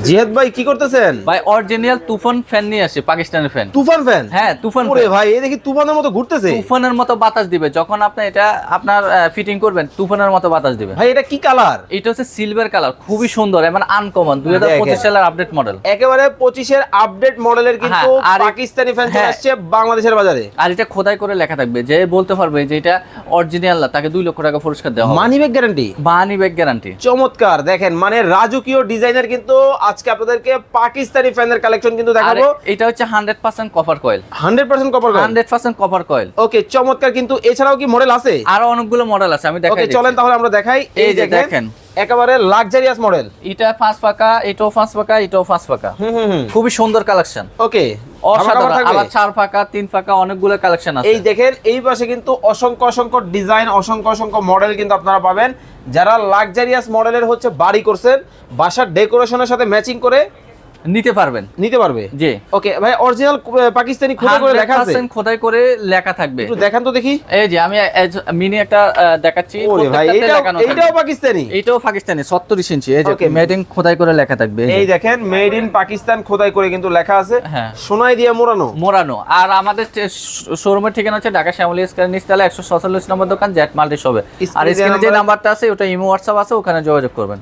জিহাদ ভাই কি করতেছেন? ভাই অরিজিনাল তুফান ফ্যান নিয়ে আসে, পাকিস্তানের ফ্যান। তুফান ফ্যান? হ্যাঁ তুফান ওরে ফ্যান। ভাই এই দেখি তুফানের মতো ঘুরতেছে। তুফানের মতো বাতাস দিবে যখন আপনি এটা আপনার ফিটিং করবেন, তুফানের মতো বাতাস দিবে। ভাই এটা কি কালার? এটা হচ্ছে সিলভার কালার, খুবই সুন্দর, মানে আনকমন 2025 সালের আপডেট মডেল। একেবারে 25 এর আপডেট মডেলের কিন্তু হ্যাঁ, আর পাকিস্তানি ফ্যান চলে হ্যাঁ। আসছে বাংলাদেশের বাজারে। আর এটা খোদাই করে লেখা থাকবে, যে বলতে পারবে যে এটা অরিজিনাল না, তাকে 2 লক্ষ টাকা পুরস্কার দেওয়া হবে। Money bag guarantee? Money bag guarantee. চমৎকার, দেখেন মানে রাজকীয় ডিজাইনের কিন্তু আজকে আপনাদেরকে পাকিস্তানি ফ্যানের কালেকশন কিন্তু দেখাবো। এটা হচ্ছে 100% copper coil. 100% copper coil? 100% copper coil. Okay চমৎকার, কিন্তু এছাড়াও কি মডেল আছে? আরো অনেকগুলো মডেল আছে, আমি দেখাই ওকে দিচ্ছি। চলেন তাহলে আমরা দেখাই। এই যে দেখেন একেবারে লাক্সারিয়াস মডেল। এটা 5 পাকা, এটাও 5 পাকা, এটাও 5 পাকা। খুবই সুন্দর কালেকশন। ওকে অসাধারণ। আবার 4 পাকা, 3 পাকা, অনেকগুলো কালেকশন আছে। এই দেখেন এই পাশে কিন্তু অসংখ্য অসংখ্য ডিজাইন, অসংখ্য অসংখ্য মডেল কিন্তু আপনারা পাবেন। যারা লাক্সারিয়াস মডেলের হচ্ছে বাড়ি করছেন, বাসার ডেকোরেশনের সাথে ম্যাচিং করে নিতে পারবেন। নিতে পারবে। জি। ওকে ভাই অরিজিনাল পাকিস্তানি খোদাই করে লেখা আছে? 100% খোদাই করে লেখা থাকবে। একটু দেখান তো দেখি। এই যে আমি মিনি একটা দেখাচ্ছি। ওরে ভাই এটাও পাকিস্তানি? এটাও পাকিস্তানি 37 ইঞ্চি। এই যে Okay. মেড ইন খোদাই করে লেখা থাকবে। এই দেখেন মেড ইন পাকিস্তান খোদাই করে কিন্তু লেখা আছে। হ্যাঁ। সোনাই দিয়ে মোড়ানো। মোড়ানো। আর আমাদের শোরুমের ঠিকানা হচ্ছে ঢাকা শ্যামলী স্কয়ার নিচতলা 147 নম্বর দোকান জেট মাল্টি শপে। আর স্ক্রিনে যে নাম্বারটা আছে ওটা ইমো হোয়াটসঅ্যাপ আছে, ওখানে যোগাযোগ করবেন।